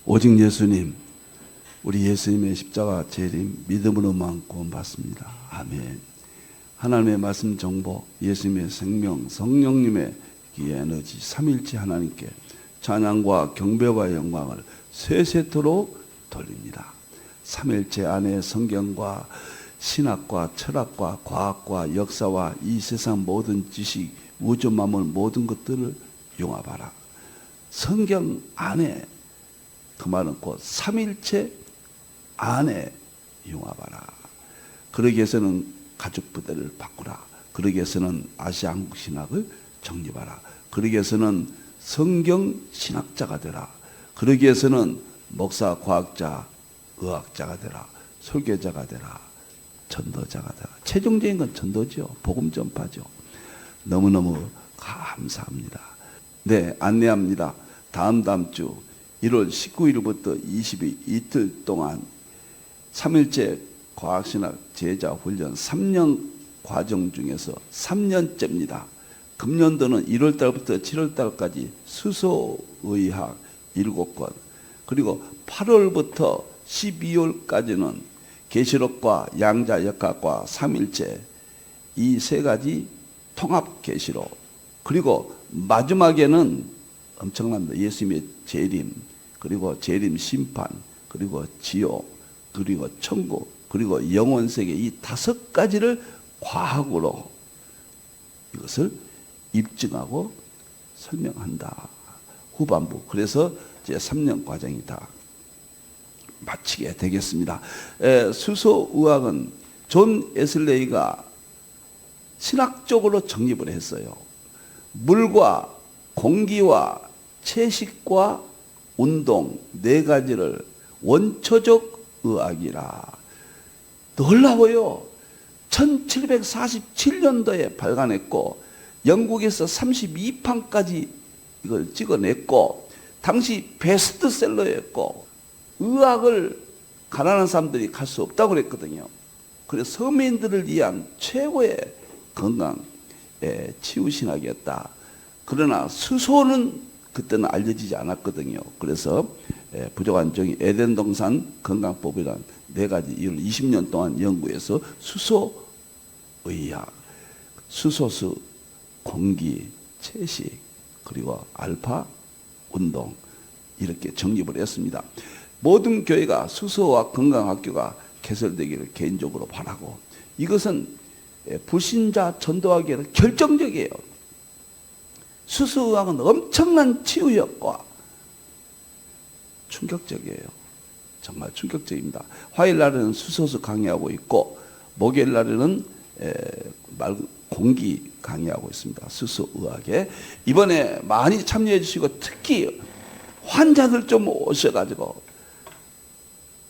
오직 예수님, 우리 예수님의 십자가 재림 믿음으로만 구원받습니다. 아멘. 하나님의 말씀 정보, 예수님의 생명, 성령님의 기의 에너지, 삼일체 하나님께 찬양과 경배와 영광을 세세토록 돌립니다. 삼일체 안에 성경과 신학과 철학과 과학과 역사와 이 세상 모든 지식, 우주 만물 모든 것들을 융합하라. 성경 안에, 그 말은 곧 삼일체 안에 융합하라. 그러기 위해서는 가족 부대를 바꾸라. 그러기 위해서는 아시아 한국 신학을 정립하라. 그러기 위해서는 성경 신학자가 되라. 그러기 위해서는 목사, 과학자, 의학자가 되라. 설교자가 되라. 전도자가 되라. 최종적인 건 전도죠. 복음 전파죠. 너무너무 감사합니다. 네, 안내합니다. 다음 주 1월 19일부터 20일 이틀 동안 3일째 과학신학 제자 훈련 3년 과정 중에서 3년째입니다. 금년도는 1월달부터 7월달까지 수소의학 7권, 그리고 8월부터 12월까지는 계시록과 양자역학과 3일째 이 세 가지 통합 계시록, 그리고 마지막에는 엄청납니다. 예수님의 재림, 그리고 재림 심판, 그리고 지옥, 그리고 천국, 그리고 영혼세계, 이 5가지를 과학으로 이것을 입증하고 설명한다. 후반부. 그래서 이제 3년 과정이 다 마치게 되겠습니다. 수소의학은 존 에슬레이가 신학적으로 정립을 했어요. 물과 공기와 채식과 운동 4가지를 원초적 의학이라. 놀라워요. 1747년도에 발간했고 영국에서 32판까지 이걸 찍어냈고 당시 베스트셀러였고 의학을 가난한 사람들이 갈 수 없다고 그랬거든요. 그래서 서민들을 위한 최고의 건강 치유신학이었다. 그러나 수소는 그때는 알려지지 않았거든요. 그래서 부족한 종이 에덴 동산 건강법이란 4가지 이걸 20년 동안 연구해서 수소의학, 수소수, 공기, 채식, 그리고 알파 운동 이렇게 정립을 했습니다. 모든 교회가 수소와 건강학교가 개설되기를 개인적으로 바라고, 이것은 불신자 전도하기에는 결정적이에요. 수소의학은 엄청난 치유 효과, 충격적이에요. 정말 충격적입니다. 화요일 날에는 수소수 강의하고 있고 목요일 날에는 공기 강의하고 있습니다. 수소의학에 이번에 많이 참여해 주시고 특히 환자들 좀 오셔가지고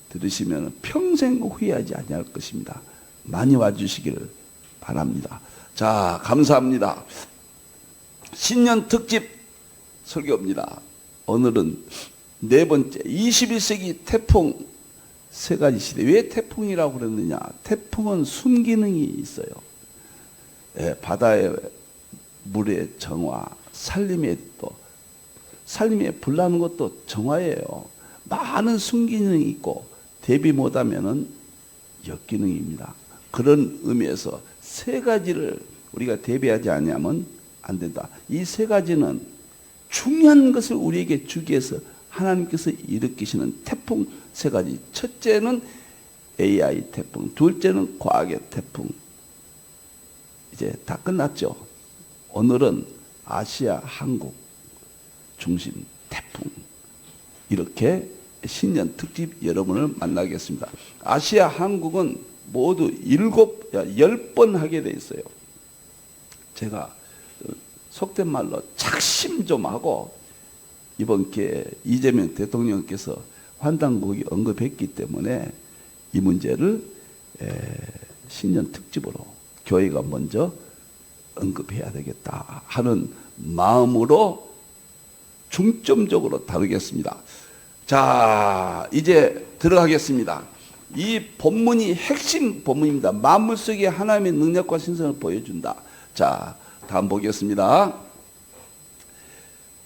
들으시면 평생 후회하지 아니할 것입니다. 많이 와주시기를 바랍니다. 자, 감사합니다. 신년 특집 설교입니다. 오늘은 4번째 21세기 태풍 3가지 시대. 왜 태풍이라고 그랬느냐? 태풍은 순기능이 있어요. 바다의 물의 정화, 산림에 불 나는 것도 정화예요. 많은 순기능이 있고 대비 못하면은 역기능입니다. 그런 의미에서 3가지를 우리가 대비하지 않으면 안 된다. 이 3가지는 중요한 것을 우리에게 주기 위해서 하나님께서 일으키시는 태풍 3가지. 첫째는 AI 태풍, 둘째는 과학의 태풍. 이제 다 끝났죠. 오늘은 아시아 한국 중심 태풍. 이렇게 신년 특집 여러분을 만나겠습니다. 아시아 한국은 모두 10번 하게 돼 있어요. 제가 속된 말로 착심 좀 하고 이번 기회에 이재명 대통령께서 환단국이 언급했기 때문에 이 문제를 신년 특집으로 교회가 먼저 언급해야 되겠다 하는 마음으로 중점적으로 다루겠습니다. 자, 이제 들어가겠습니다. 이 본문이 핵심 본문입니다. 만물 속에 하나님의 능력과 신성을 보여준다. 자, 다음 보겠습니다.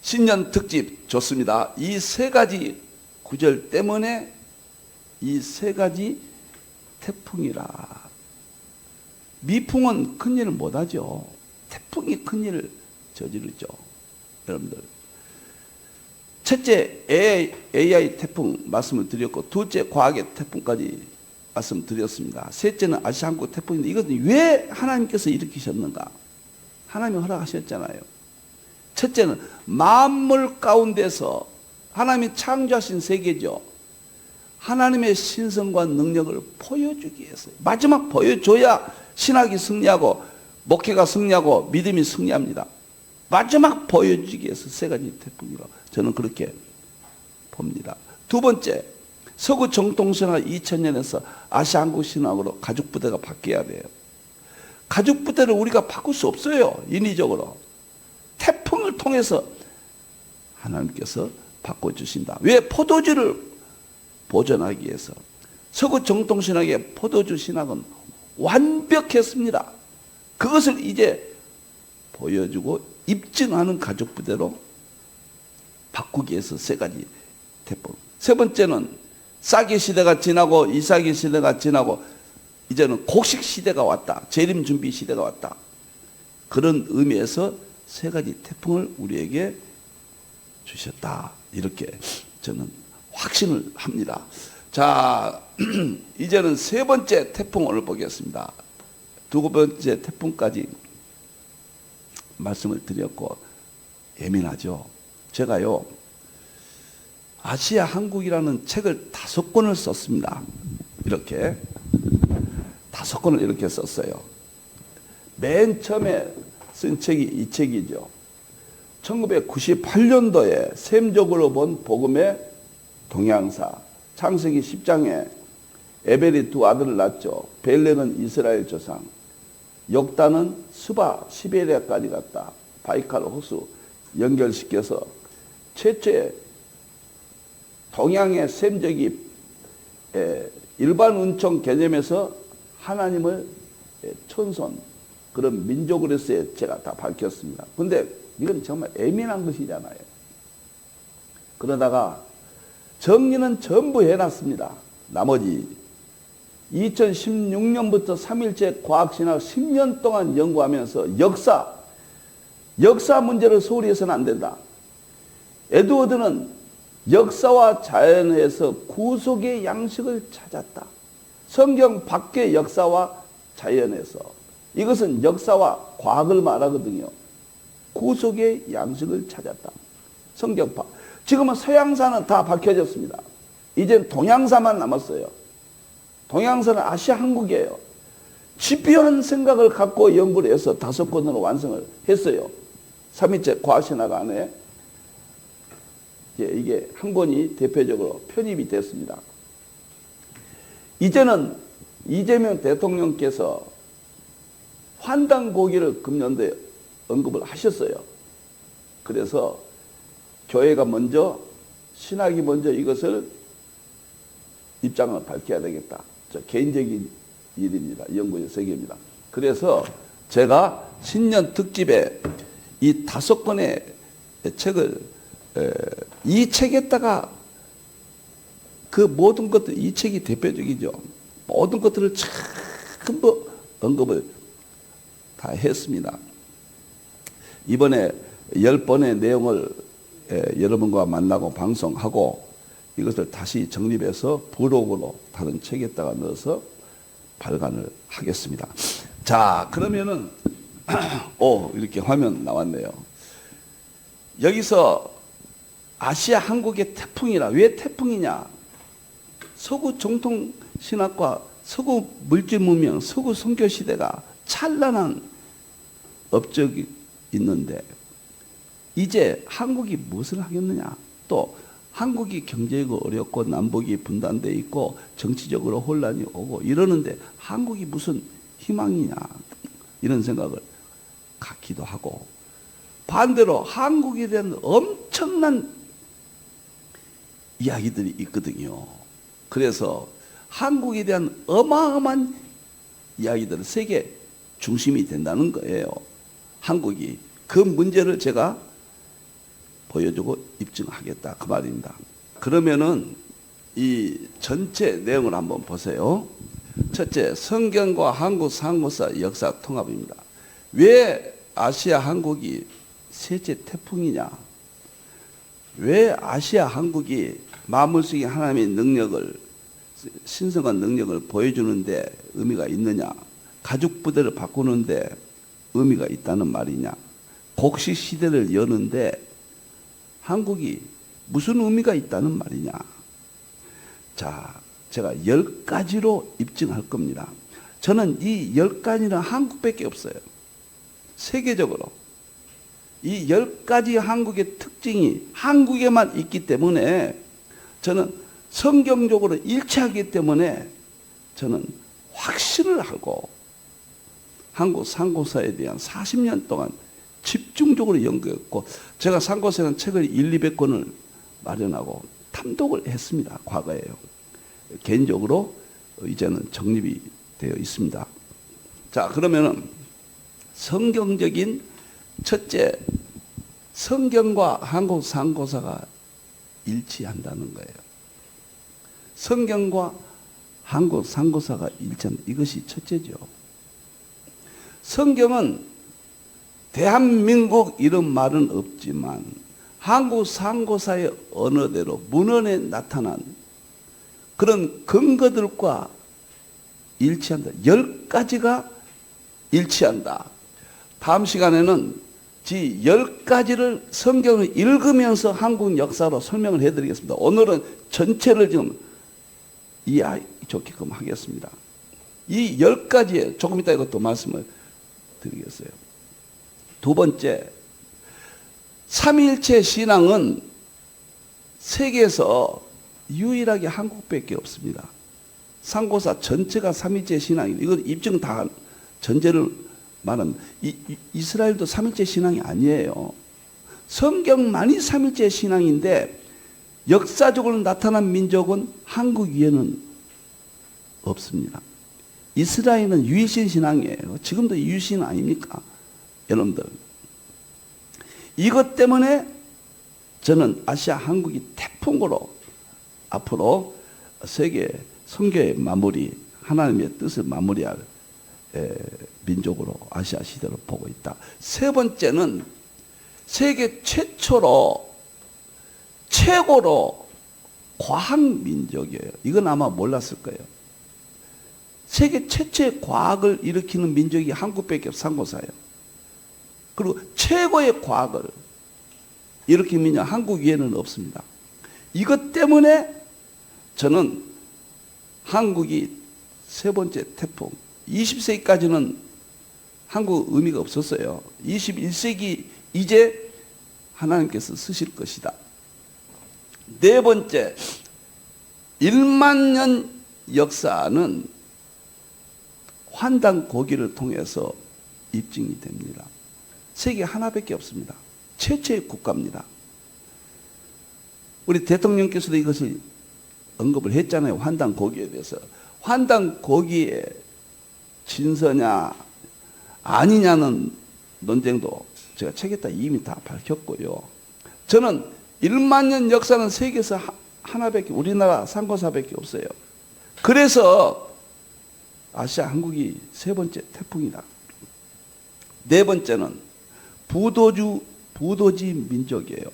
신년 특집 좋습니다. 이 3가지 구절 때문에 이 세 가지 태풍이라. 미풍은 큰일을 못하죠. 태풍이 큰일을 저지르죠. 여러분들, 첫째 AI 태풍 말씀을 드렸고, 둘째 과학의 태풍까지 말씀드렸습니다. 셋째는 아시아 항구 태풍인데, 이것은 왜 하나님께서 일으키셨는가? 하나님이 허락하셨잖아요. 첫째는 만물 가운데서 하나님이 창조하신 세계죠. 하나님의 신성과 능력을 보여주기 위해서, 마지막 보여줘야 신학이 승리하고 목회가 승리하고 믿음이 승리합니다. 마지막 보여주기 위해서 세 가지 태풍이라고 저는 그렇게 봅니다. 두 번째, 서구 정통신학 2000년에서 아시아 한국 신학으로 가죽부대가 바뀌어야 돼요. 가죽부대를 우리가 바꿀 수 없어요. 인위적으로. 태풍을 통해서 하나님께서 바꿔주신다. 왜? 포도주를 보존하기 위해서. 서구 정통신학의 포도주 신학은 완벽했습니다. 그것을 이제 보여주고 입증하는 가죽부대로 바꾸기 위해서 세 가지 태풍. 세 번째는 쌀기 시대가 지나고 이삭기 시대가 지나고 이제는 곡식 시대가 왔다. 재림 준비 시대가 왔다. 그런 의미에서 세 가지 태풍을 우리에게 주셨다. 이렇게 저는 확신을 합니다. 자, 이제는 세 번째 태풍을 보겠습니다. 두 번째 태풍까지 말씀을 드렸고, 예민하죠. 제가요, 아시아 한국이라는 책을 5권을 썼습니다. 이렇게 5권을 이렇게 썼어요. 맨 처음에 쓴 책이 이 책이죠. 1998년도에 셈적으로 본 복음의 동향사. 창세기 10장에 에벨이 두 아들을 낳죠. 벨레는 이스라엘 조상, 욕단은 스바 시베리아까지 갔다. 바이칼 호수 연결시켜서 최초의 동양의 셈적이 일반 은총 개념에서 하나님을 천선, 그런 민족으로서의 제가 다 밝혔습니다. 근데 이건 정말 예민한 것이잖아요. 그러다가 정리는 전부 해놨습니다. 나머지 2016년부터 3일째 과학신학 10년 동안 연구하면서 역사 문제를 소홀히 해서는 안 된다. 에드워드는 역사와 자연에서 구속의 양식을 찾았다. 성경 밖의 역사와 자연에서, 이것은 역사와 과학을 말하거든요. 구속의 양식을 찾았다. 성경 밖. 지금은 서양사는 다 밝혀졌습니다. 이젠 동양사만 남았어요. 동양사는 아시아 한국이에요. 집요한 생각을 갖고 연구를 해서 5권으로 완성을 했어요. 3일째 과학신학 안에 이게 한 권이 대표적으로 편입이 됐습니다. 이제는 이재명 대통령께서 환단고기를 금년도에 언급을 하셨어요. 그래서 교회가 먼저, 신학이 먼저 이것을 입장을 밝혀야 되겠다. 저 개인적인 일입니다. 연구의 세계입니다. 그래서 제가 신년 특집에 이 5권의 책을 이 책에다가 그 모든 것들, 이 책이 대표적이죠. 모든 것들을 전부 언급을 다 했습니다. 이번에 10번의 내용을 여러분과 만나고 방송하고 이것을 다시 정립해서 부록으로 다른 책에다가 넣어서 발간을 하겠습니다. 자, 그러면은 이렇게 화면 나왔네요. 여기서 아시아 한국의 태풍이라. 왜 태풍이냐? 서구 정통 신학과 서구 물질 문명, 서구 선교 시대가 찬란한 업적이 있는데 이제 한국이 무엇을 하겠느냐? 또 한국이 경제가 어렵고 남북이 분단돼 있고 정치적으로 혼란이 오고 이러는데 한국이 무슨 희망이냐? 이런 생각을 갖기도 하고, 반대로 한국에 대한 엄청난 이야기들이 있거든요. 그래서 한국에 대한 어마어마한 이야기들은 세계 중심이 된다는 거예요. 한국이. 그 문제를 제가 보여주고 입증하겠다. 그 말입니다. 그러면은 이 전체 내용을 한번 보세요. 첫째, 성경과 한국 상고사 역사 통합입니다. 왜 아시아 한국이 셋째 태풍이냐? 왜 아시아 한국이 만물 속에 하나님의 능력을, 신성한 능력을 보여주는데 의미가 있느냐? 가죽 부대를 바꾸는데 의미가 있다는 말이냐? 곡식 시대를 여는데 한국이 무슨 의미가 있다는 말이냐? 자, 제가 10가지로 입증할 겁니다. 저는 이 10가지는 한국밖에 없어요. 세계적으로. 이 10가지 한국의 특징이 한국에만 있기 때문에 저는 성경적으로 일치하기 때문에 저는 확신을 하고 한국 상고사에 대한 40년 동안 집중적으로 연구했고, 제가 상고사라는 책을 200권을 마련하고 탐독을 했습니다. 과거에요. 개인적으로 이제는 정립이 되어 있습니다. 자, 그러면은 성경적인 첫째, 성경과 한국 상고사가 일치한다는 거예요. 성경과 한국 상고사가 일치한다. 이것이 첫째죠. 성경은 대한민국 이런 말은 없지만 한국 상고사의 언어대로 문헌에 나타난 그런 근거들과 일치한다. 10가지가 일치한다. 다음 시간에는 이 10가지를 성경을 읽으면서 한국 역사로 설명을 해드리겠습니다. 오늘은 전체를 지금 이해 좋게끔 하겠습니다. 이 10가지에 조금 이따 이것도 말씀을 드리겠어요. 두 번째, 삼위일체 신앙은 세계에서 유일하게 한국밖에 없습니다. 상고사 전체가 삼위일체 신앙입니다. 이건 입증 다 전제를 말합니다. 이스라엘도 삼위일체 신앙이 아니에요. 성경만이 삼위일체 신앙인데 역사적으로 나타난 민족은 한국 위에는 없습니다. 이스라엘은 유일신 신앙이에요. 지금도 유일신 아닙니까? 여러분들. 이것 때문에 저는 아시아 한국이 태풍으로 앞으로 세계 선교의 마무리, 하나님의 뜻을 마무리할 민족으로 아시아 시대를 보고 있다. 세 번째는 세계 최초로 최고로 과학 민족이에요. 이건 아마 몰랐을 거예요. 세계 최초의 과학을 일으키는 민족이 한국밖에 상고사예요. 그리고 최고의 과학을 일으키는 민족 한국 위에는 없습니다. 이것 때문에 저는 한국이 세 번째 태풍, 20세기까지는 한국 의미가 없었어요. 21세기 이제 하나님께서 쓰실 것이다. 네 번째, 1만 년 역사는 환단 고기를 통해서 입증이 됩니다. 세계 하나밖에 없습니다. 최초의 국가입니다. 우리 대통령께서도 이것을 언급을 했잖아요. 환단 고기에 대해서. 환단 고기의 진서냐 아니냐는 논쟁도 제가 책에다 이미 다 밝혔고요. 저는 1만 년 역사는 세계에서 하나밖에, 우리나라 상고사밖에 없어요. 그래서 아시아 한국이 세 번째 태풍이다. 네 번째는 부도지 민족이에요.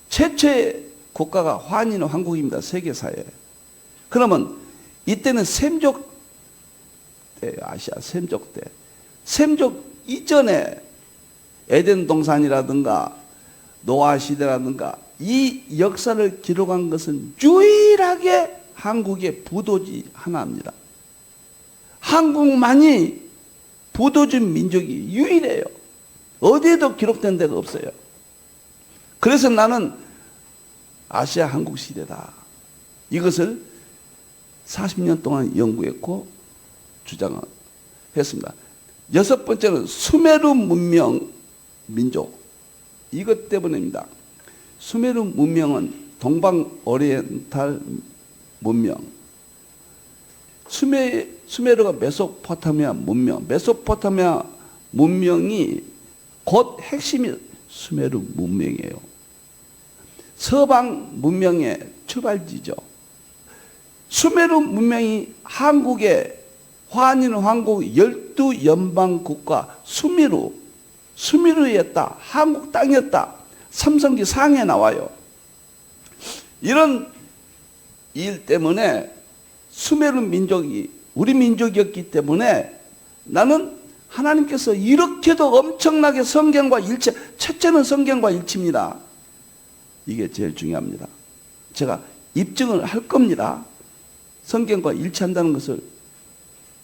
최초의 국가가 한인 왕국입니다. 세계사에. 그러면 이때는 셈족 때, 아시아 셈족 때. 셈족 이전에 에덴 동산이라든가 노아 시대라든가 이 역사를 기록한 것은 유일하게 한국의 부도지 하나입니다. 한국만이 부도지 민족이 유일해요. 어디에도 기록된 데가 없어요. 그래서 나는 아시아 한국 시대다. 이것을 40년 동안 연구했고 주장을 했습니다. 여섯 번째는 수메르 문명 민족. 이것 때문입니다. 수메르 문명은 동방 오리엔탈 문명. 수메르가 메소포타미아 문명. 메소포타미아 문명이 곧 핵심이 수메르 문명이에요. 서방 문명의 출발지죠. 수메르 문명이 한국의 화인 왕국 12연방 국가 수미루였다. 한국 땅이었다. 삼성기 상에 나와요. 이런 일 때문에 수메르 민족이 우리 민족이었기 때문에 나는 하나님께서 이렇게도 엄청나게 성경과 일치, 첫째는 성경과 일치입니다. 이게 제일 중요합니다. 제가 입증을 할 겁니다. 성경과 일치한다는 것을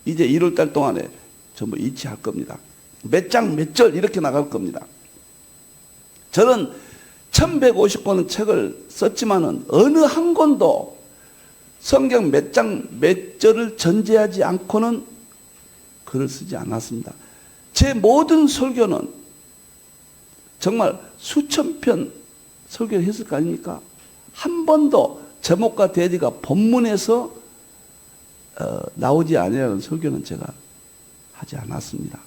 이제 1월 달 동안에 전부 일치할 겁니다. 몇 장 몇 절 이렇게 나갈 겁니다. 저는 1150권의 책을 썼지만은 어느 한 권도 성경 몇 장 몇 절을 전제하지 않고는 글을 쓰지 않았습니다. 제 모든 설교는 정말 수천 편 설교를 했을 거 아닙니까? 한 번도 제목과 대지가 본문에서 나오지 않으려는 설교는 제가 하지 않았습니다.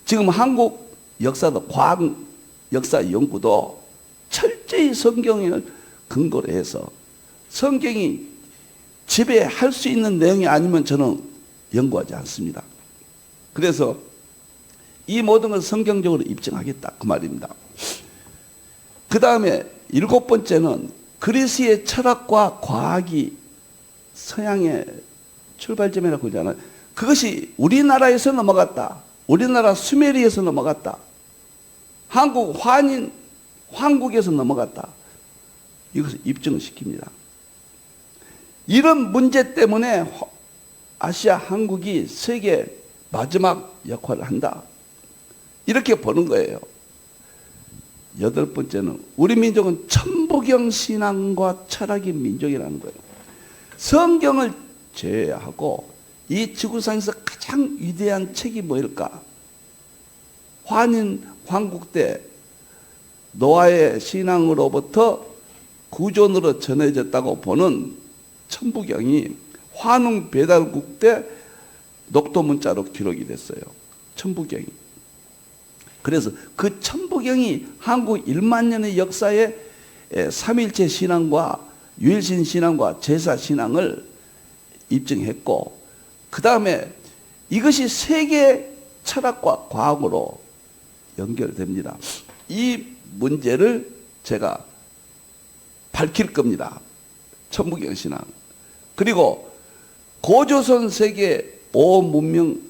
지금 한국 역사도 과학 역사 연구도 철저히 성경을 근거로 해서 성경이 지배할 수 있는 내용이 아니면 저는 연구하지 않습니다. 그래서 이 모든 것을 성경적으로 입증하겠다 그 말입니다. 그 다음에 7번째는 그리스의 철학과 과학이 서양의 출발점이라고 그러잖아요. 그것이 우리나라에서 넘어갔다. 우리나라 수메리에서 넘어갔다. 한국 화인 황국에서 넘어갔다. 이것을 입증을 시킵니다. 이런 문제 때문에 아시아 한국이 세계 마지막 역할을 한다. 이렇게 보는 거예요. 8번째는 우리 민족은 천부경 신앙과 철학의 민족이라는 거예요. 성경을 제외하고 이 지구상에서 가장 위대한 책이 뭐일까? 화인 황국 때 노아의 신앙으로부터 구존으로 전해졌다고 보는 천부경이 환웅 배달국 때 녹도문자로 기록이 됐어요. 천부경이. 그래서 그 천부경이 한국 1만 년의 역사에 삼일체 신앙과 유일신 신앙과 제사 신앙을 입증했고, 그 다음에 이것이 세계 철학과 과학으로 연결됩니다. 이 문제를 제가 밝힐 겁니다. 천부경 신앙. 그리고 고조선 세계 5문명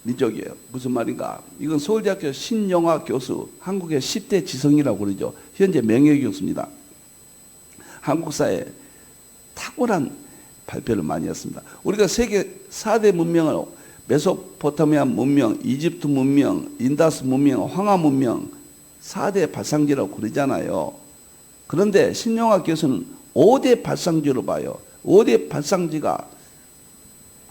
민족이에요. 무슨 말인가? 이건 서울대학교 신영화 교수, 한국의 10대 지성이라고 그러죠. 현재 명예교수입니다. 한국사에 탁월한 발표를 많이 했습니다. 우리가 세계 4대 문명을 메소포타미아 문명, 이집트 문명, 인다스 문명, 황하 문명 4대 발상지라고 그러잖아요. 그런데 신영화 교수는 5대 발상지로 봐요. 5대 발상지가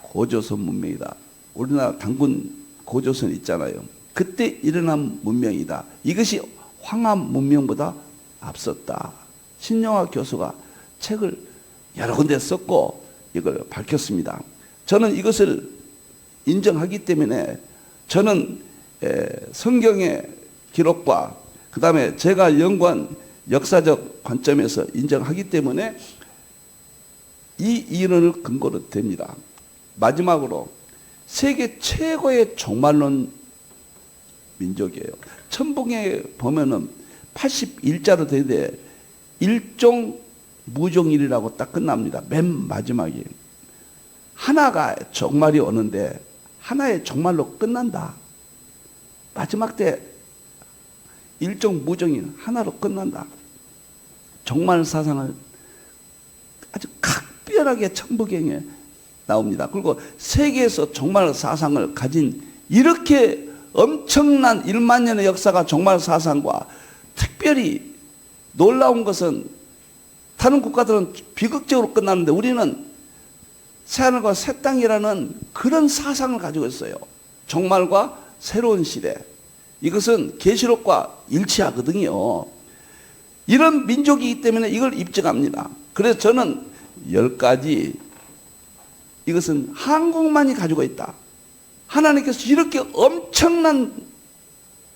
고조선 문명이다. 우리나라 단군 고조선 있잖아요. 그때 일어난 문명이다. 이것이 황하 문명보다 앞섰다. 신영화 교수가 책을 여러 군데 썼고 이걸 밝혔습니다. 저는 이것을 인정하기 때문에 저는 성경의 기록과 그 다음에 제가 연구한 역사적 관점에서 인정하기 때문에 이 이론을 근거로 됩니다. 마지막으로 세계 최고의 종말론 민족이에요. 천부경에 보면은 81자로 되는데 일종 무종일이라고 딱 끝납니다. 맨 마지막에 하나가 종말이 오는데 하나의 종말로 끝난다. 마지막 때 일종 무종일 하나로 끝난다. 종말 사상을 아주 각별하게 천부경에 나옵니다. 그리고 세계에서 종말 사상을 가진 이렇게 엄청난 1만 년의 역사가 종말 사상과 특별히 놀라운 것은 다른 국가들은 비극적으로 끝나는데 우리는 새하늘과 새 땅이라는 그런 사상을 가지고 있어요. 종말과 새로운 시대. 이것은 계시록과 일치하거든요. 이런 민족이기 때문에 이걸 입증합니다. 그래서 저는 10가지 이것은 한국만이 가지고 있다. 하나님께서 이렇게 엄청난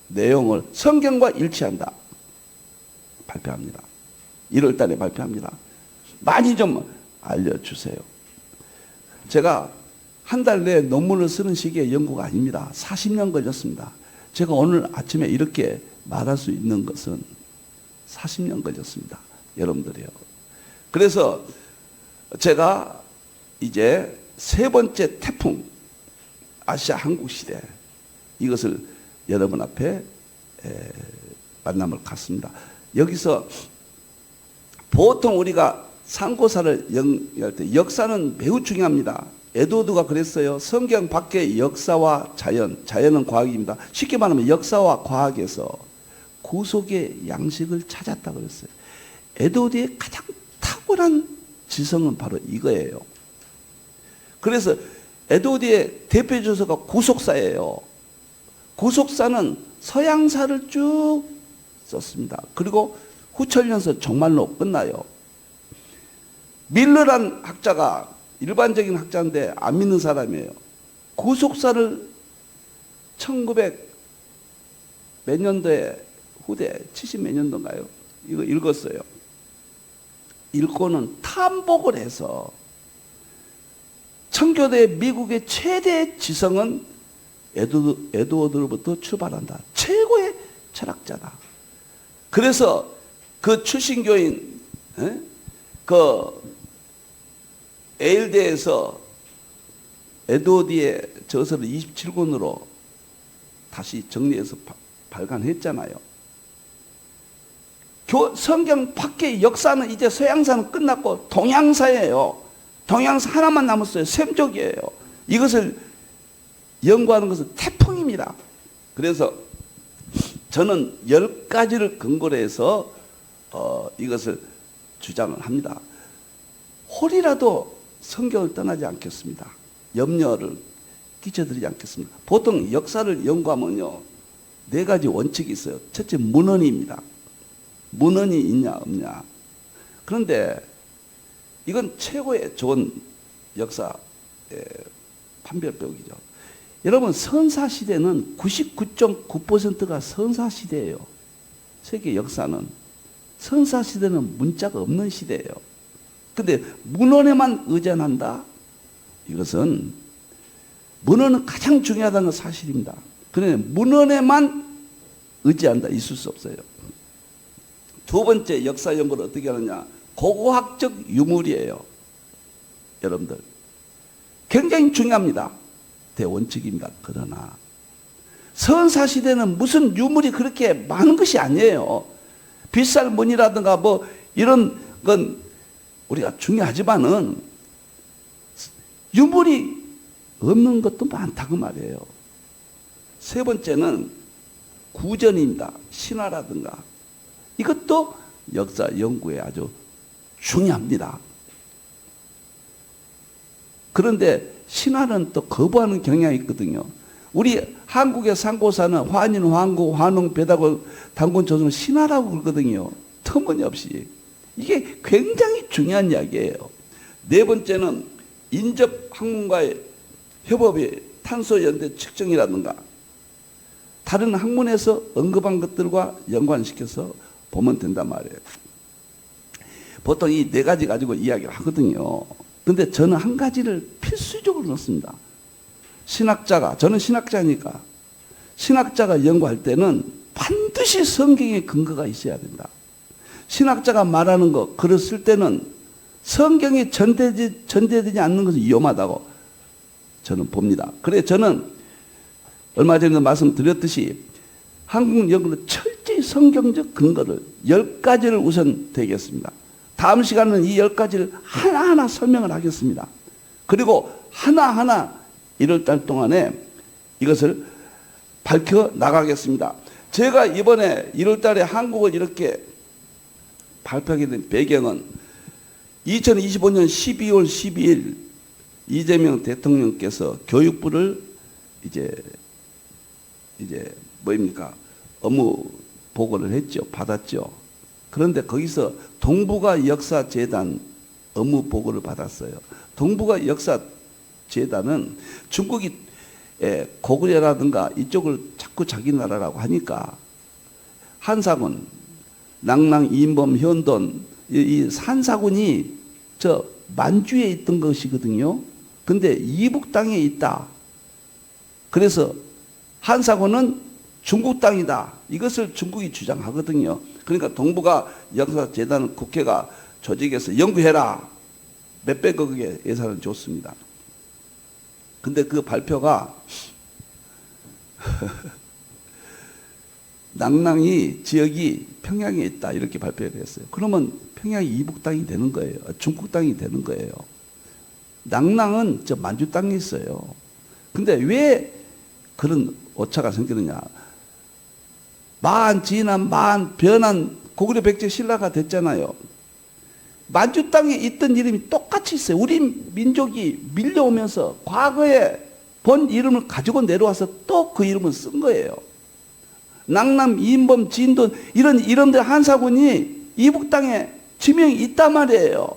내용을 성경과 일치한다. 발표합니다. 1월 달에 발표합니다. 많이 좀 알려주세요. 제가 한 달 내에 논문을 쓰는 시기의 연구가 아닙니다. 40년 걸렸습니다. 제가 오늘 아침에 이렇게 말할 수 있는 것은 40년 걸렸습니다. 여러분들이요. 그래서 제가 이제 세 번째 태풍, 아시아 한국 시대, 이것을 여러분 앞에 만남을 갖습니다. 여기서 보통 우리가 상고사를 연구할 때 역사는 매우 중요합니다. 에드워드가 그랬어요. 성경 밖의 역사와 자연은 과학입니다. 쉽게 말하면 역사와 과학에서 구속의 양식을 찾았다 그랬어요. 에드워드의 가장 탁월한 지성은 바로 이거예요. 그래서 에드워드의 대표 저서가 구속사예요. 구속사는 서양사를 쭉 썼습니다. 그리고 후천년서 정말로 끝나요. 밀러란 학자가 일반적인 학자인데 안 믿는 사람이에요. 구속사를 1900 몇 년도에 후대 70 몇 년도인가요? 이거 읽었어요. 읽고는 탐복을 해서 청교도의 미국의 최대 지성은 에드워드로부터 출발한다. 최고의 철학자다. 그래서 그 출신교인 그 에일대에서 에드워드의 저서를 27권으로 다시 정리해서 발간했잖아요. 성경 밖의 역사는 이제 서양사는 끝났고 동양사예요. 동양사 하나만 남았어요. 셈족이에요. 이것을 연구하는 것은 태풍입니다. 그래서 저는 10가지를 근거로 해서 이것을 주장을 합니다. 홀이라도 성경을 떠나지 않겠습니다. 염려를 끼쳐드리지 않겠습니다. 보통 역사를 연구하면요, 4가지 원칙이 있어요. 첫째, 문헌입니다. 문헌이 있냐 없냐. 그런데 이건 최고의 좋은 역사 판별법이죠. 여러분, 선사시대는 99.9%가 선사시대예요. 세계 역사는. 선사시대는 문자가 없는 시대예요. 근데 문헌에만 의존한다? 이것은 문헌은 가장 중요하다는 건 사실입니다. 그런데 문헌에만 의지한다? 있을 수 없어요. 두 번째 역사 연구를 어떻게 하느냐? 고고학적 유물이에요. 여러분들. 굉장히 중요합니다. 대원칙입니다. 그러나 선사시대는 무슨 유물이 그렇게 많은 것이 아니에요. 빗살문이라든가 뭐 이런 건 우리가 중요하지만은 유물이 없는 것도 많다고 말이에요. 세 번째는 구전입니다. 신화라든가. 이것도 역사 연구에 아주 중요합니다. 그런데 신화는 또 거부하는 경향이 있거든요. 우리 한국의 상고사는 환인, 환구, 환웅, 배다고, 단군, 조선 신화라고 그러거든요. 터무니없이. 이게 굉장히 중요한 이야기예요. 네 번째는 인접학문과의 협업의 탄소연대 측정이라든가 다른 학문에서 언급한 것들과 연관시켜서 보면 된단 말이에요. 보통 이 4가지 가지고 이야기를 하거든요. 근데 저는 한 가지를 필수적으로 넣습니다. 저는 신학자니까 신학자가 연구할 때는 반드시 성경의 근거가 있어야 된다. 신학자가 말하는 거, 글을 쓸 때는 성경이 전제되지 않는 것은 위험하다고 저는 봅니다. 그래 저는 얼마 전에 말씀드렸듯이 한국 연구는 철저히 성경적 근거를 10가지를 우선 되겠습니다. 다음 시간은 이 10가지를 하나하나 설명을 하겠습니다. 그리고 하나하나 1월달 동안에 이것을 밝혀 나가겠습니다. 제가 이번에 1월달에 한국을 이렇게 발표하게 된 배경은 2025년 12월 12일 이재명 대통령께서 교육부를 이제 뭐입니까? 업무 보고를 했죠. 받았죠. 그런데 거기서 동북아 역사재단 업무 보고를 받았어요. 동북아 역사재단은 중국이 고구려라든가 이쪽을 자꾸 자기 나라라고 하니까 한사군, 낭랑, 이인범, 현돈, 이 한사군이 저 만주에 있던 것이거든요. 근데 이북 땅에 있다. 그래서 한사군은 중국 땅이다. 이것을 중국이 주장하거든요. 그러니까 동북아 역사재단 국회가 조직해서 연구해라. 몇백억의 예산을 줬습니다. 근데 그 발표가 낭랑이 지역이 평양에 있다 이렇게 발표를 했어요. 그러면 평양이 이북 땅이 되는 거예요. 중국 땅이 되는 거예요. 낭랑은 저 만주 땅에 있어요. 근데 왜 그런 오차가 생기느냐? 마한 진한 마한 변한 고구려 백제 신라가 됐잖아요. 만주 땅에 있던 이름이 똑같이 있어요. 우리 민족이 밀려오면서 과거에 본 이름을 가지고 내려와서 또 그 이름을 쓴 거예요. 낭남, 이인범, 진돈 이런 이름들 한사군이 이북 땅에 지명이 있단 말이에요.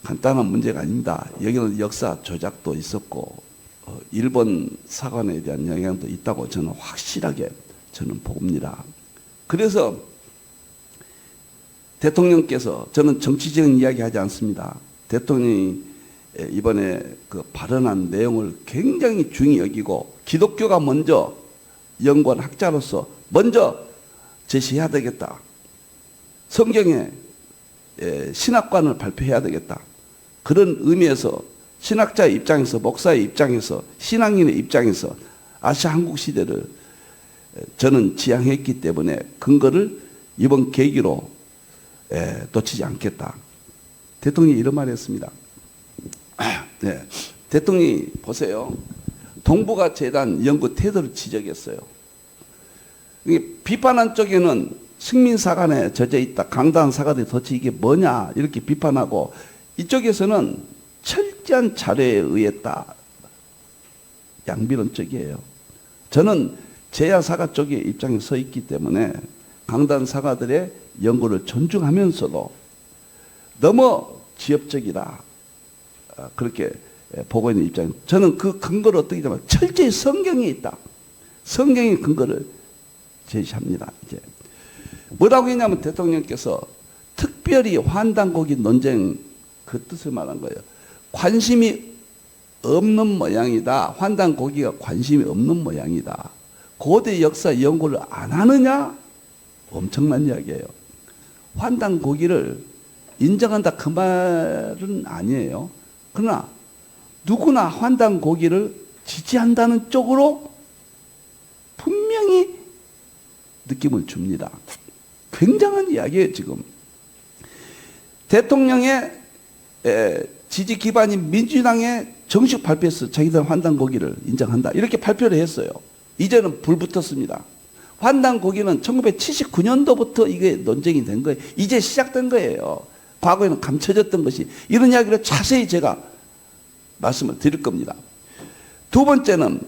간단한 문제가 아닙니다. 여기는 역사 조작도 있었고 일본 사관에 대한 영향도 있다고 저는 확실하게 봅니다. 그래서 대통령께서, 저는 정치적인 이야기 하지 않습니다. 대통령이 이번에 그 발언한 내용을 굉장히 중히 여기고 기독교가 먼저 연구한 학자로서 먼저 제시해야 되겠다. 성경에 신학관을 발표해야 되겠다. 그런 의미에서 신학자의 입장에서, 목사의 입장에서, 신앙인의 입장에서 아시아 한국 시대를 저는 지향했기 때문에 근거를 이번 계기로 놓치지 않겠다. 대통령이 이런 말을 했습니다. 네. 대통령이 보세요. 동북아 재단 연구 태도를 지적했어요. 비판한 쪽에는 식민사관에 젖어 있다. 강단 사관들이 도대체 이게 뭐냐 이렇게 비판하고, 이쪽에서는 철저한 자료에 의했다. 양비론적이에요. 저는 제야사가 쪽의 입장에 서 있기 때문에 강단 사가들의 연구를 존중하면서도 너무 지엽적이다. 그렇게 보고 있는 입장입니다. 저는 그 근거를 어떻게 하면 철저히 성경에 있다. 성경의 근거를 제시합니다. 이제 뭐라고 했냐면 대통령께서 특별히 환단고기 논쟁 그 뜻을 말한 거예요. 관심이 없는 모양이다. 환단고기가 관심이 없는 모양이다. 고대 역사 연구를 안 하느냐? 엄청난 이야기예요. 환단고기를 인정한다 그 말은 아니에요. 그러나 누구나 환단고기를 지지한다는 쪽으로 분명히 느낌을 줍니다. 굉장한 이야기예요. 지금 대통령의 지지 기반인 민주당에 정식 발표해서 자기들 환단고기를 인정한다 이렇게 발표를 했어요. 이제는 불 붙었습니다. 환단고기는 1979년도부터 이게 논쟁이 된 거예요. 이제 시작된 거예요. 과거에는 감춰졌던 것이. 이런 이야기를 자세히 제가 말씀을 드릴 겁니다. 두 번째는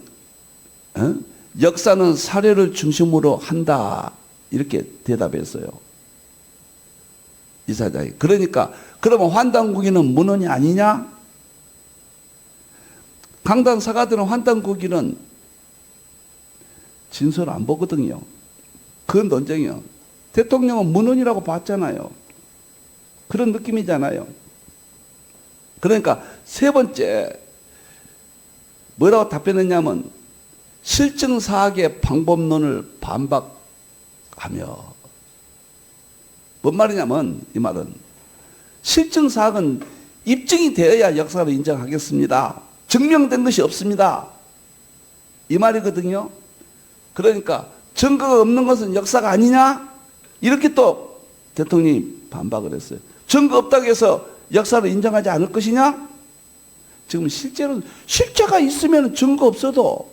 역사는 사례를 중심으로 한다 이렇게 대답했어요. 이사장이. 그러니까 그러면 환단고기는 문헌이 아니냐? 강단 사가들은 환단고기는 진설 안 보거든요. 그 논쟁이요. 대통령은 문헌이라고 봤잖아요. 그런 느낌이잖아요. 그러니까 세 번째 뭐라고 답변했냐면 실증사학의 방법론을 반박하며, 뭔 말이냐면 이 말은 실증사학은 입증이 되어야 역사를 인정하겠습니다. 증명된 것이 없습니다. 이 말이거든요. 그러니까 증거가 없는 것은 역사가 아니냐? 이렇게 또 대통령이 반박을 했어요. 증거 없다고 해서 역사를 인정하지 않을 것이냐? 지금 실제가 있으면 증거 없어도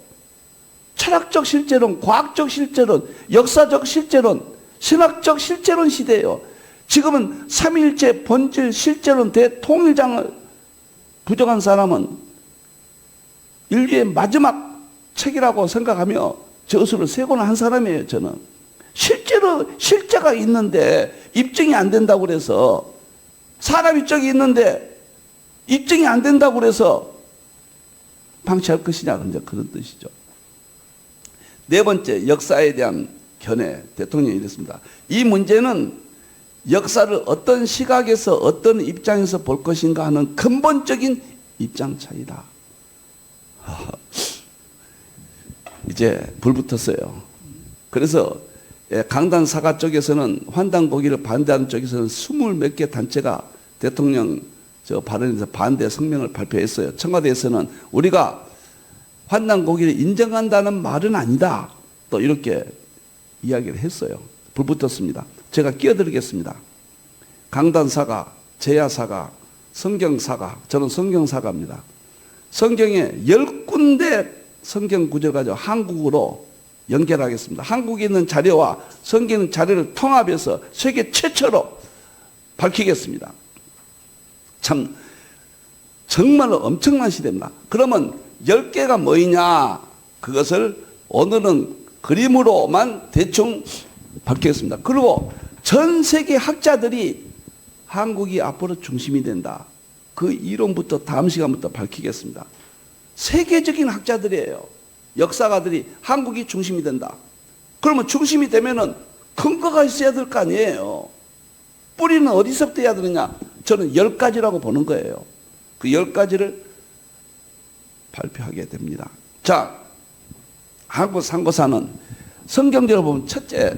철학적 실제론, 과학적 실제론, 역사적 실제론, 신학적 실제론 시대예요. 지금은 삼위일체 본질 실제론 대통일장을 부정한 사람은 인류의 마지막 책이라고 생각하며 저수를 세고는 한 사람이에요. 저는 실제가 있는데 입증이 안 된다고 그래서, 사람 입증이 있는데 입증이 안 된다고 그래서 방치할 것이냐, 그런 뜻이죠. 네 번째, 역사에 대한 견해 대통령이 이랬습니다. 이 문제는 역사를 어떤 시각에서 어떤 입장에서 볼 것인가 하는 근본적인 입장 차이다. 이제 불 붙었어요. 그래서 강단 사가 쪽에서는 환단 고기를 반대하는 쪽에서는 20몇 개 단체가 대통령 발언에서 반대 성명을 발표했어요. 청와대에서는 우리가 환단 고기를 인정한다는 말은 아니다. 또 이렇게 이야기를 했어요. 불 붙었습니다. 제가 끼어들겠습니다. 강단사가, 제야사가, 성경사가, 저는 성경사가입니다. 성경에 10군데 성경 구절 가지고 한국어로 연결하겠습니다. 한국에 있는 자료와 성경 자료를 통합해서 세계 최초로 밝히겠습니다. 참 정말로 엄청난 시대입니다. 그러면 10개가 뭐이냐? 그것을 오늘은 그림으로만 대충 밝히겠습니다. 그리고 전 세계 학자들이 한국이 앞으로 중심이 된다. 그 이론부터 다음 시간부터 밝히겠습니다. 세계적인 학자들이에요. 역사가들이 한국이 중심이 된다. 그러면 중심이 되면은 근거가 있어야 될 거 아니에요. 뿌리는 어디서부터 해야 되느냐? 저는 10가지라고 보는 거예요. 그 10가지를 발표하게 됩니다. 자, 한국 상고사는 성경적으로 보면 첫째,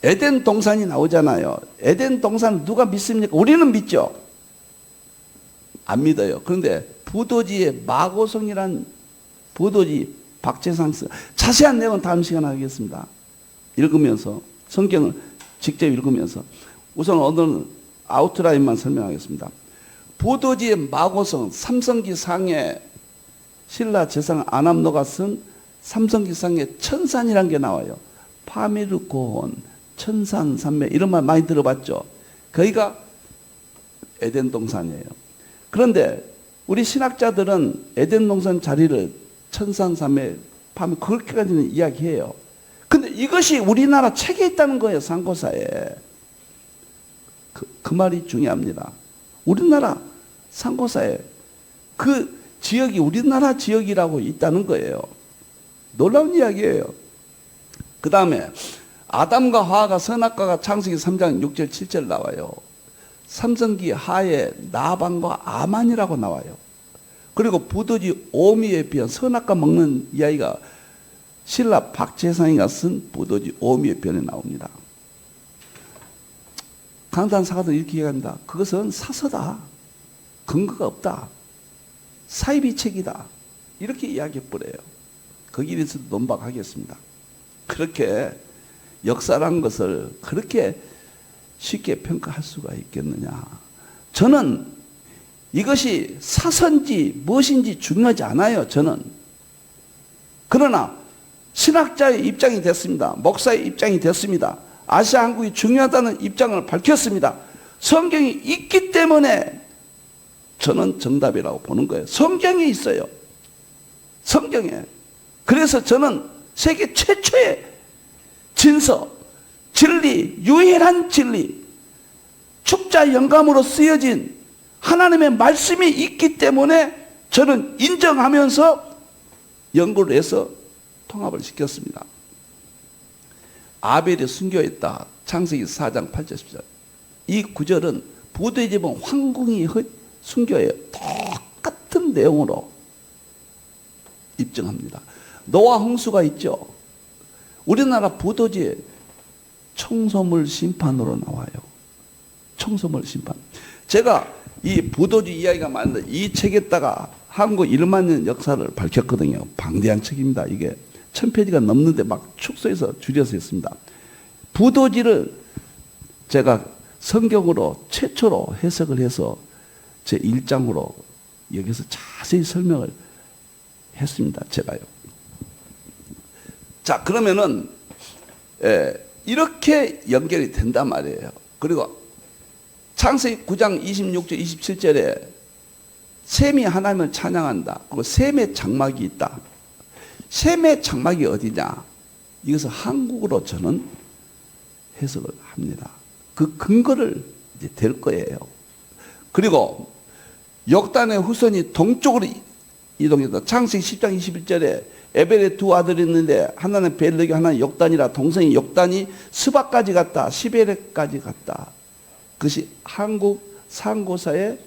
에덴 동산이 나오잖아요. 에덴 동산을 누가 믿습니까? 우리는 믿죠. 안 믿어요. 그런데 부도지의 마고성이란 부도지 박재상 씨, 자세한 내용은 다음 시간에 하겠습니다. 읽으면서 성경을 직접 읽으면서 우선 오늘은 아웃라인만 설명하겠습니다. 부도지의 마고성 삼성기 상에 신라 재상 아남노가 쓴 삼성기 상에 천산이라는 게 나와요. 파미르고온, 천산산맥 이런 말 많이 들어봤죠. 거기가 에덴 동산이에요. 그런데 우리 신학자들은 에덴 동산 자리를 천산산맥, 파미 그렇게까지는 이야기해요. 근데 이것이 우리나라 책에 있다는 거예요. 상고사에. 그 말이 중요합니다. 우리나라 상고사에 그 지역이 우리나라 지역이라고 있다는 거예요. 놀라운 이야기예요. 그 다음에 아담과 하와가 선악과가 창세기 3장 6절 7절 나와요. 삼성기 하에 나방과 아만이라고 나와요. 그리고 부도지 오미에 비한 선악과 먹는 이야기가 신라 박재상이가 쓴 부도지 오미의 편에 나옵니다. 강단사가도 이렇게 이야기합니다. 그것은 사서다. 근거가 없다. 사이비책이다. 이렇게 이야기해버려요. 거기에 대해서 논박하겠습니다. 그렇게 역사란 것을 그렇게 쉽게 평가할 수가 있겠느냐. 저는 이것이 사선지 무엇인지 중요하지 않아요. 저는. 그러나 신학자의 입장이 됐습니다. 목사의 입장이 됐습니다. 아시아 한국이 중요하다는 입장을 밝혔습니다. 성경이 있기 때문에 저는 정답이라고 보는 거예요. 성경에 있어요. 성경에. 그래서 저는 세계 최초의 진서, 진리, 유일한 진리, 축자 영감으로 쓰여진 하나님의 말씀이 있기 때문에 저는 인정하면서 연구를 해서 통합을 시켰습니다. 아벨이 순교했다. 창세기 4장 8절 10절. 이 구절은 부도에 보면 황궁이 순교해요. 똑같은 내용으로 입증합니다. 노아 홍수가 있죠. 우리나라 부도지에 청소물 심판으로 나와요. 청소물 심판. 제가 이 부도지 이야기가 많은데 이 책에다가 한국 1만 년 역사를 밝혔거든요. 방대한 책입니다. 이게 1000페이지가 넘는데 막 축소해서 줄여서 했습니다. 부도지를 제가 성경으로 최초로 해석을 해서 제 1장으로 여기서 자세히 설명을 했습니다. 제가요. 자, 그러면은 이렇게 연결이 된단 말이에요. 그리고 창세기 9장 26절 27절에 셈이 하나님을 찬양한다. 그리고 셈의 장막이 있다. 셈의 장막이 어디냐? 이것을 한국어로 저는 해석을 합니다. 그 근거를 이제 댈 거예요. 그리고 욕단의 후손이 동쪽으로 이동했다. 창세기 10장 21절에 에벨의 두 아들이 있는데 하나는 벨렉이 하나는 욕단이라 동생이 욕단이 스바까지 갔다. 시베렉까지 갔다. 그것이 한국 상고사의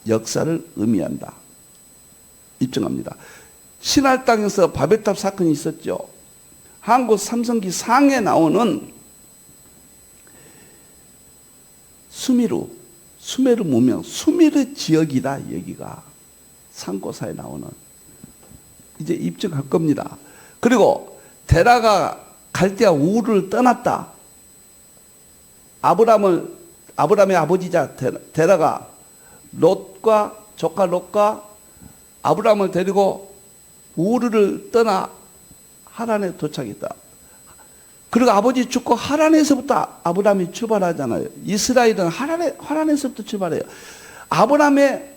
역사를 의미한다. 입증합니다. 신할 땅에서 바벨탑 사건이 있었죠. 한국 삼성기 상에 나오는 수메르 문명, 수메르 지역이다. 여기가 상고사에 나오는 이제 입증할 겁니다. 그리고 데라가 갈대아 우르를 떠났다. 아브라함의 아버지자 데라가 롯과 조카 롯과 아브라함을 데리고 우르를 떠나 하란에 도착했다. 그리고 아버지 죽고 하란에서부터 아브라함이 출발하잖아요. 이스라엘은 하란에서부터 출발해요. 아브라함의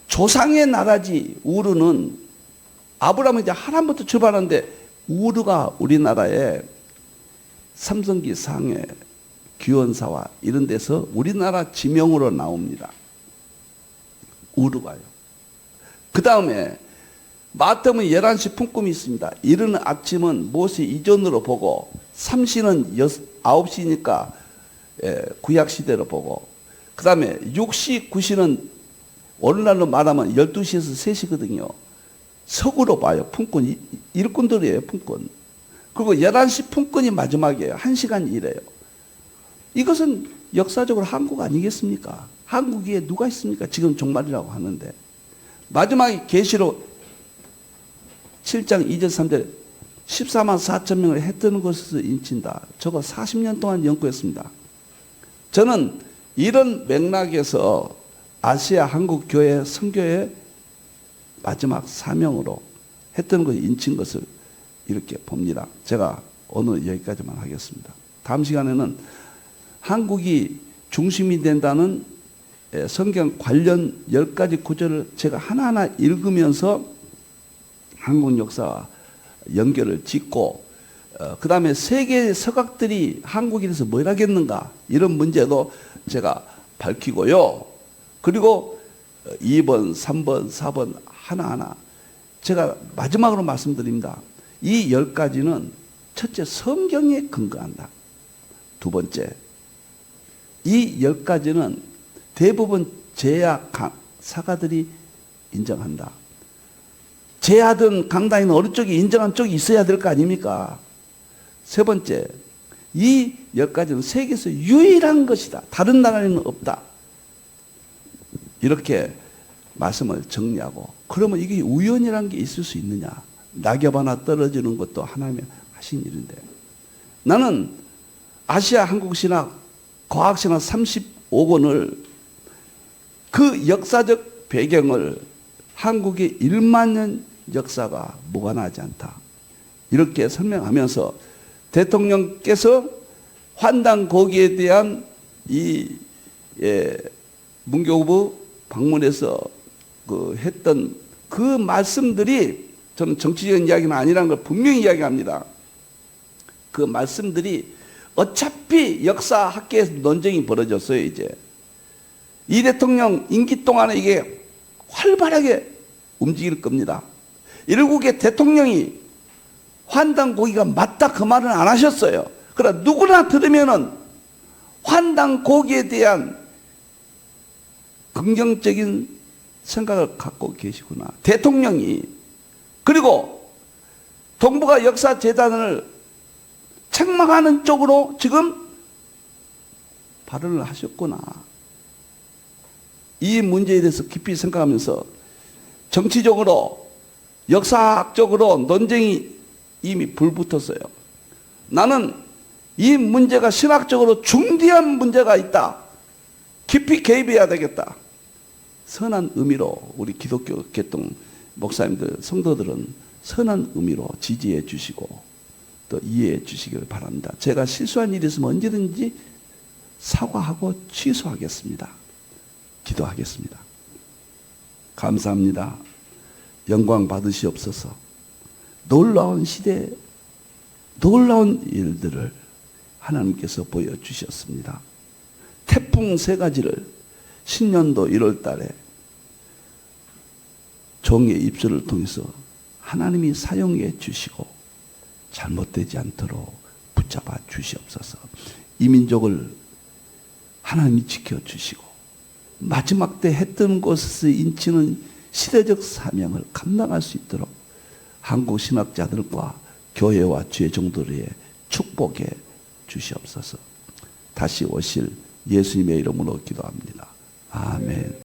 조상의 나라지 우르는 아브라함은 이제 하란부터 출발하는데 우르가 우리나라의 삼성기 상해 규원사와 이런 데서 우리나라 지명으로 나옵니다. 우르가요. 그 다음에 마태복음 11시 품꿈이 있습니다. 이르는 아침은 모세 이전으로 보고 삼시는 9시니까 구약시대로 보고 그 다음에 6시 9시는 오늘날로 말하면 12시에서 3시거든요. 서구로 봐요. 품꾼. 일꾼들이에요. 품꾼. 그리고 11시 품꾼이 마지막이에요. 1시간 일해요. 이것은 역사적으로 한국 아니겠습니까? 한국에 누가 있습니까? 지금 종말이라고 하는데. 마지막에 계시록 7장 2절 3절 14만 4천 명을 해 뜨는 곳에서 인친다. 저거 40년 동안 연구했습니다. 저는 이런 맥락에서 아시아 한국 교회 선교의 마지막 사명으로 해 뜨는 것을 인친 것을 이렇게 봅니다. 제가 오늘 여기까지만 하겠습니다. 다음 시간에는 한국이 중심이 된다는 성경 관련 10가지 구절을 제가 하나하나 읽으면서 한국 역사와 연결을 짓고 그 다음에 세계의 서각들이 한국에 대해서 뭘 하겠는가 이런 문제도 제가 밝히고요. 그리고 2번, 3번, 4번 하나하나 제가 마지막으로 말씀드립니다. 이 10가지는 첫째 성경에 근거한다. 두 번째 이 10가지는 대부분 제야 사가들이 인정한다. 제하든 강단이든 어느 쪽이 인정한 쪽이 있어야 될 거 아닙니까? 세 번째, 이 10가지는 세계에서 유일한 것이다. 다른 나라에는 없다. 이렇게 말씀을 정리하고 그러면 이게 우연이라는 게 있을 수 있느냐? 낙엽 하나 떨어지는 것도 하나님의 하신 일인데 나는 아시아 한국신학 과학신학 35권을 그 역사적 배경을 한국의 1만 년 역사가 무관하지 않다. 이렇게 설명하면서 대통령께서 환단 고기에 대한 이 문교부 방문해서 했던 그 말씀들이 저는 정치적인 이야기는 아니라는 걸 분명히 이야기합니다. 그 말씀들이 어차피 역사학계에서 논쟁이 벌어졌어요. 이제 이 대통령 임기 동안에 이게 활발하게 움직일 겁니다. 일국의 대통령이 환단 고기가 맞다 그 말은 안 하셨어요. 그러나 누구나 들으면은 환단 고기에 대한 긍정적인 생각을 갖고 계시구나. 대통령이 그리고 동북아 역사재단을 책망하는 쪽으로 지금 발언을 하셨구나. 이 문제에 대해서 깊이 생각하면서 정치적으로 역사학적으로 논쟁이 이미 불붙었어요. 나는 이 문제가 신학적으로 중대한 문제가 있다. 깊이 개입해야 되겠다. 선한 의미로 우리 기독교 개통 목사님들 성도들은 선한 의미로 지지해 주시고 또 이해해 주시기를 바랍니다. 제가 실수한 일이 있으면 언제든지 사과하고 취소하겠습니다. 기도하겠습니다. 감사합니다. 영광 받으시옵소서. 놀라운 시대, 놀라운 일들을 하나님께서 보여주셨습니다. 태풍 3가지를 신년도 1월 달에 종의 입술을 통해서 하나님이 사용해 주시고 잘못되지 않도록 붙잡아 주시옵소서. 이 민족을 하나님이 지켜주시고 마지막 때 해 뜨는 곳에서 인치는 시대적 사명을 감당할 수 있도록 한국 신학자들과 교회와 주의 종들의 축복해 주시옵소서. 다시 오실 예수님의 이름으로 기도합니다. 아멘.